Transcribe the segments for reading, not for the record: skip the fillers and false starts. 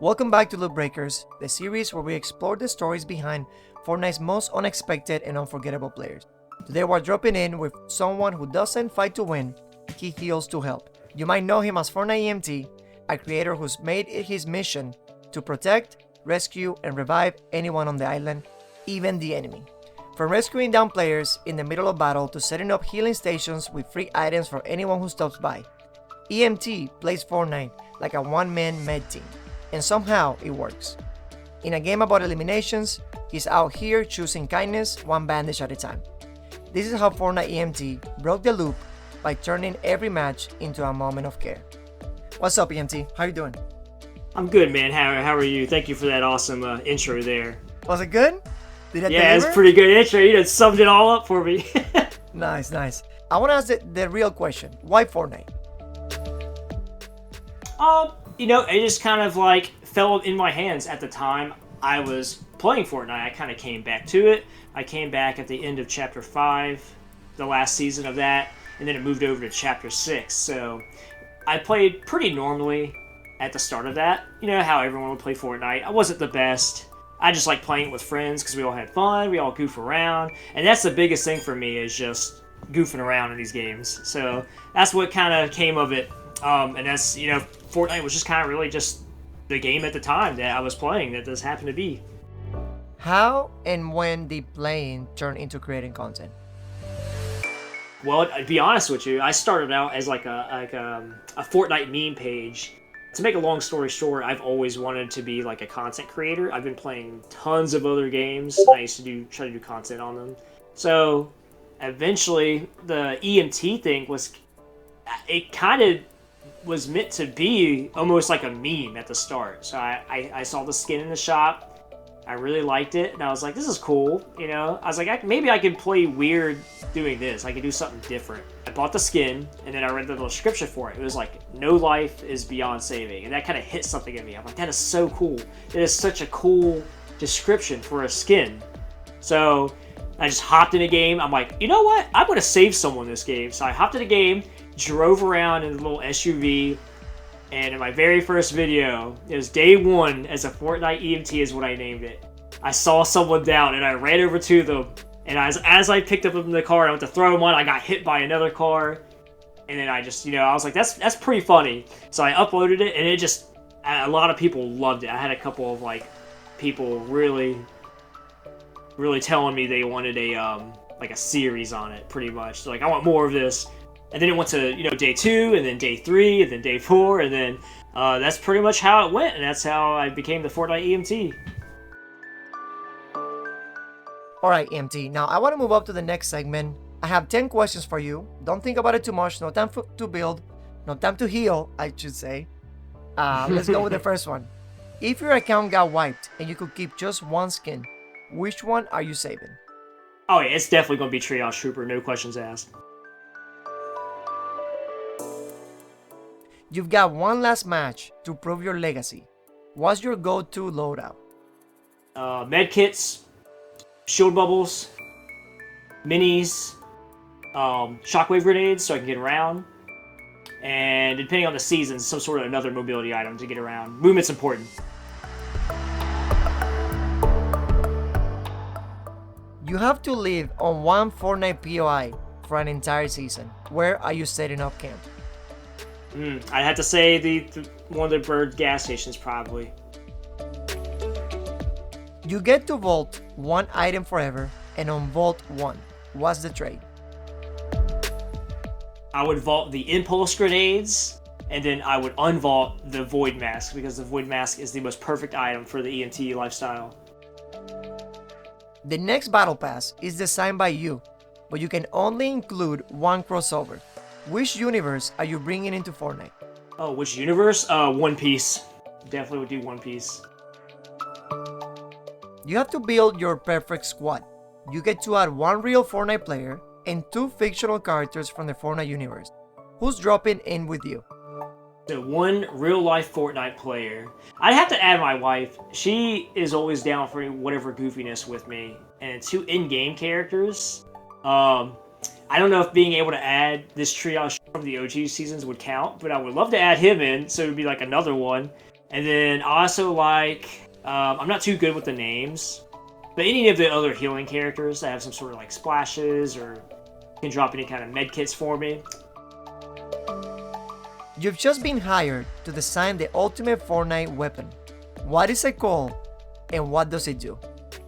Welcome back to Loopbreakers, the series where we explore the stories behind Fortnite's most unexpected and unforgettable players. Today we're dropping in with someone who doesn't fight to win, he heals to help. You might know him as FORTNITE EMT, a creator who's made it his mission to protect, rescue, and revive anyone on the island, even the enemy. From rescuing down players in the middle of battle to setting up healing stations with free items for anyone who stops by, EMT plays Fortnite like a one-man med team, and somehow it works. In a game about eliminations, he's out here choosing kindness one bandage at a time. This is how Fortnite EMT broke the loop by turning every match into a moment of care. What's up, EMT? How you doing? I'm good, man. How are you? Thank you for that awesome intro there. Was it good? Did I Yeah, deliver? it's pretty good intro. You done summed it all up for me. Nice. I want to ask the real question. Why Fortnite? It just kind of like fell in my hands at the time I was playing Fortnite. I kind of came back to it. I came back at the end of Chapter 5, the last season of that, and then it moved over to Chapter 6. So I played pretty normally at the start of that. You know how everyone would play Fortnite. I wasn't the best. I just like playing it with friends because we all had fun. We all goof around. And that's the biggest thing for me is just goofing around in these games. So that's what kind of came of it. And that's, Fortnite was just kind of really just the game at the time that I was playing that this happened to be. How and when did playing turn into creating content? Well, to be honest with you, I started out as like a Fortnite meme page. To make a long story short, I've always wanted to be like a content creator. I've been playing tons of other games. I used to try to do content on them. So eventually the EMT thing it kind of was meant to be almost like a meme at the start. So I saw the skin in the shop. I really liked it, and I was like, this is cool, I was like, maybe I could play weird doing this. I could do something different. I bought the skin, and then I read the little description for it. It was like, no life is beyond saving, and that kind of hit something in me. I'm like, that is so cool. It is such a cool description for a skin. So I just hopped in a game. I'm like, you know what? I'm going to save someone this game. So I hopped in a game, drove around in a little SUV, and in my very first video, it was day one as a Fortnite EMT is what I named it. I saw someone down and I ran over to them, and as I picked up in the car and I went to throw them on, I got hit by another car, and then I just, I was like, that's pretty funny. So I uploaded it, and a lot of people loved it. I had a couple of people really telling me they wanted a series on it, pretty much. So I want more of this. And then it went to, day 2, and then day 3, and then day 4, and then that's pretty much how it went, and that's how I became the Fortnite EMT. Alright, EMT, now I want to move up to the next segment. I have 10 questions for you. Don't think about it too much. No time to build. No time to heal, I should say. Let's go with the first one. If your account got wiped and you could keep just one skin, which one are you saving? Oh yeah, it's definitely going to be Triage Trooper, no questions asked. You've got one last match to prove your legacy. What's your go-to loadout? Medkits, shield bubbles, minis, shockwave grenades so I can get around, and depending on the season, some sort of another mobility item to get around. Movement's important. You have to live on one Fortnite POI for an entire season. Where are you setting up camp? I'd have to say one of the bird gas stations, probably. You get to vault one item forever, and on vault 1, what's the trade? I would vault the impulse grenades, and then I would unvault the void mask, because the void mask is the most perfect item for the EMT lifestyle. The next battle pass is designed by you, but you can only include one crossover. Which universe are you bringing into Fortnite? Oh, which universe? One Piece. Definitely would do One Piece. You have to build your perfect squad. You get to add one real Fortnite player and 2 fictional characters from the Fortnite universe. Who's dropping in with you? So one real-life Fortnite player. I'd have to add my wife. She is always down for whatever goofiness with me. And 2 in-game characters. I don't know if being able to add this Triage from the OG seasons would count, but I would love to add him in, so it would be like another one. And then I also like, I'm not too good with the names, but any of the other healing characters that have some sort of like splashes or can drop any kind of med kits for me. You've just been hired to design the ultimate Fortnite weapon. What is it called, and what does it do?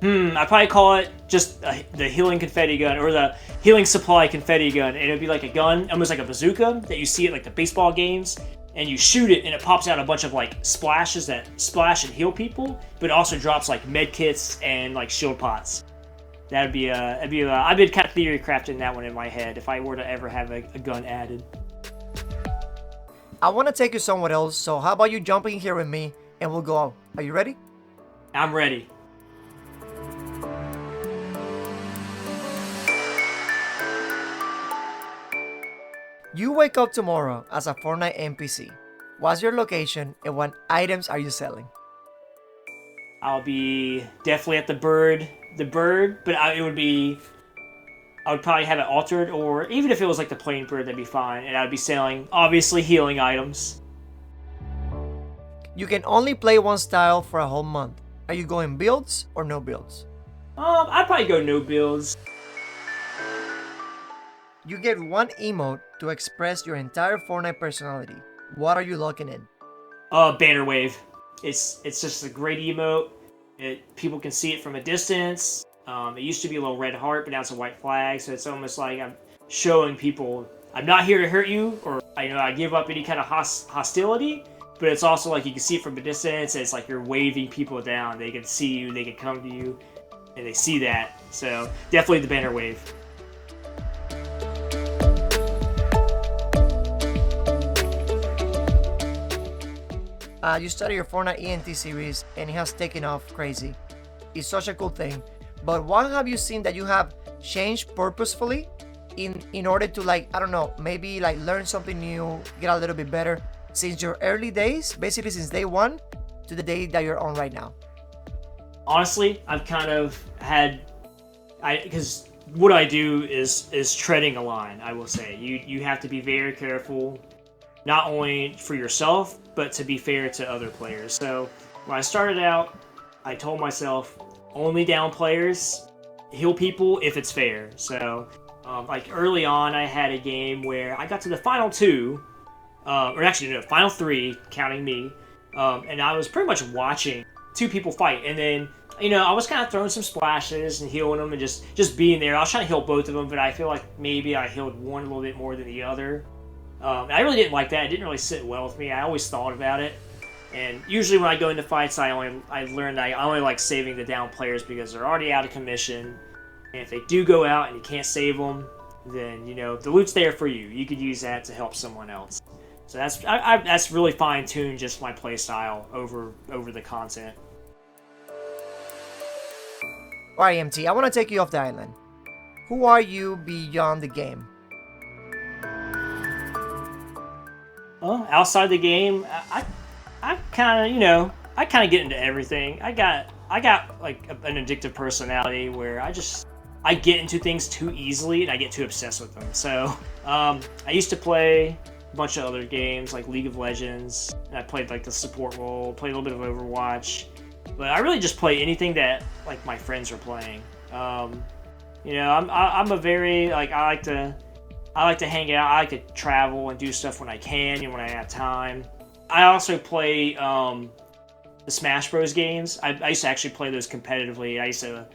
I'd probably call it just the healing confetti gun, or the healing supply confetti gun. And it'd be like a gun, almost like a bazooka that you see at like the baseball games. And you shoot it, and it pops out a bunch of like splashes that splash and heal people, but it also drops like med kits and like shield pots. I've been kind of theory crafting that one in my head if I were to ever have a gun added. I want to take you somewhere else, so how about you jump in here with me and we'll go out. Are you ready? I'm ready. You wake up tomorrow as a Fortnite NPC. What's your location and what items are you selling? I'll be definitely at the bird, but I would probably have it altered, or even if it was like the plain bird, that'd be fine. And I'd be selling, obviously, healing items. You can only play one style for a whole month. Are you going builds or no builds? I'd probably go no builds. You get one emote to express your entire Fortnite personality. What are you locking in? Banner wave. It's just a great emote. People can see it from a distance. It used to be a little red heart, but now it's a white flag. So it's almost like I'm showing people I'm not here to hurt you, or I give up any kind of hostility. But it's also like you can see it from a distance. And it's like you're waving people down. They can see you. They can come to you, and they see that. So definitely the banner wave. You started your Fortnite ENT series and it has taken off crazy. It's such a cool thing. But what have you seen that you have changed purposefully in order to maybe learn something new, get a little bit better since your early days, basically since day one to the day that you're on right now? Honestly, I've kind of because what I do is treading a line, I will say. You have to be very careful, not only for yourself, but to be fair to other players. So when I started out, I told myself, only down players, heal people if it's fair. So early on, I had a game where I got to the final two, final three, counting me, and I was pretty much watching two people fight. And then, I was kind of throwing some splashes and healing them and just being there. I was trying to heal both of them, but I feel like maybe I healed one a little bit more than the other. I really didn't like that. It didn't really sit well with me. I always thought about it. And usually when I go into fights, I learned that I only like saving the down players because they're already out of commission. And if they do go out and you can't save them, then, the loot's there for you. You could use that to help someone else. So that's really fine-tuned just my play style over the content. Alright, MT, I want to take you off the island. Who are you beyond the game? Well, outside the game, I kind of get into everything. I got like an addictive personality where I get into things too easily and I get too obsessed with them. So I used to play a bunch of other games like League of Legends, and I played like the support role, played a little bit of Overwatch, but I really just play anything that like my friends are playing. I'm a very I like to hang out. I like to travel and do stuff when I can and when I have time. I also play the Smash Bros. Games. I used to actually play those competitively. I used to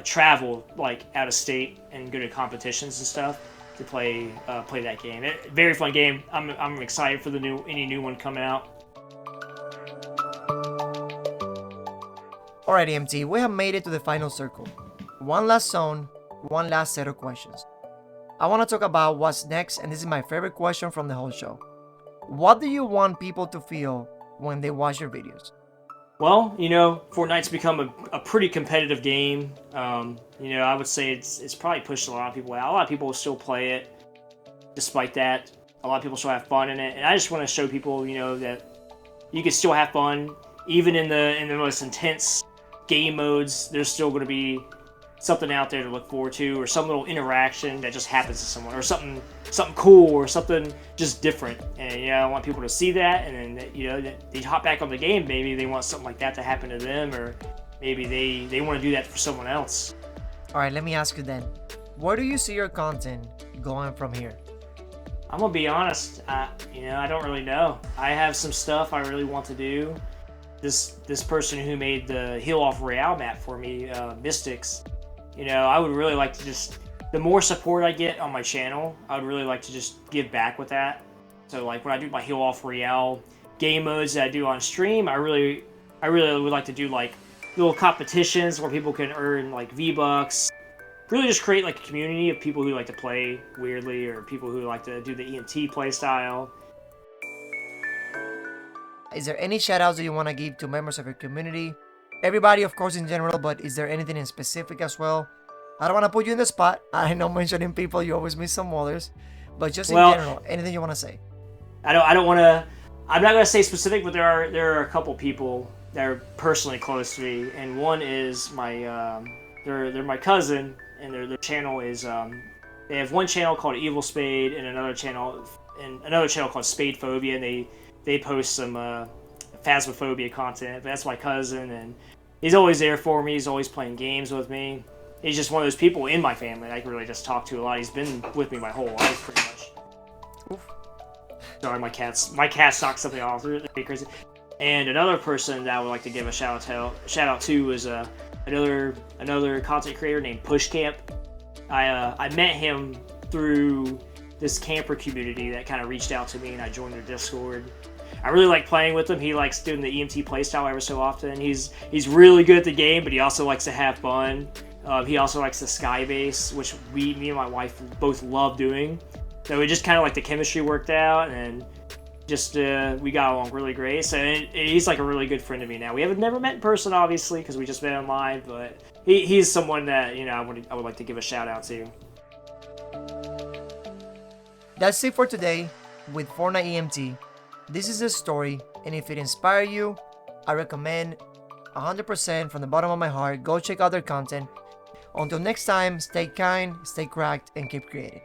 travel out of state and go to competitions and stuff to play that game. Very fun game. I'm excited for any new one coming out. Alright, MT, we have made it to the final circle. One last zone, one last set of questions. I want to talk about what's next, and this is my favorite question from the whole show. What do you want people to feel when they watch your videos? Well, Fortnite's become a pretty competitive game. I would say it's probably pushed a lot of people out. A lot of people still play it. Despite that, a lot of people still have fun in it. And I just want to show people, that you can still have fun. Even in the most intense game modes, there's still going to be something out there to look forward to, or some little interaction that just happens to someone, or something cool, or something just different. And you know, I want people to see that, and then you know, they hop back on the game. Maybe they want something like that to happen to them, or maybe they want to do that for someone else. All right, let me ask you then, where do you see your content going from here? I'm gonna be honest. You know, I don't really know. I have some stuff I really want to do. This person who made the Heal Off Royale map for me, Mystics. You know, I would really like to just, the more support I get on my channel, I would really like to just give back with that. So like when I do my Heal Off Royale game modes that I do on stream, I really would like to do like little competitions where people can earn like V-Bucks. Really just create like a community of people who like to play weirdly, or people who like to do the EMT play style. Is there any shout outs that you want to give to members of your community? Everybody, of course, in general, but is there anything in specific as well? I don't want to put you in the spot. I know mentioning people, you always miss some others. But just in general, anything you want to say? I don't want to, I'm not going to say specific, but there are a couple people that are personally close to me. And one is my, they're my cousin, and their channel is, they have one channel called Evil Spade, and another channel called Spade Phobia, and they post some Phasmophobia content. But that's my cousin, and he's always there for me. He's always playing games with me. He's just one of those people in my family I can really just talk to a lot. He's been with me my whole life, pretty much. Oof. Sorry, my cats knocked something off. They're crazy. And another person that I would like to give a shout out to is another content creator named Pushcamp. I met him through this camper community that kind of reached out to me, and I joined their Discord. I really like playing with him. He likes doing the EMT playstyle ever so often. He's really good at the game, but he also likes to have fun. He also likes the Skybase, which me and my wife both love doing. So we just kind of like the chemistry worked out, and just we got along really great. So he's like a really good friend to me now. We have never met in person, obviously, because we just met online, but he's someone that, you know, I would like to give a shout out to. That's it for today with Fortnite EMT. This is a story, and if it inspired you, I recommend 100% from the bottom of my heart, go check out their content. Until next time, stay kind, stay cracked, and keep creating.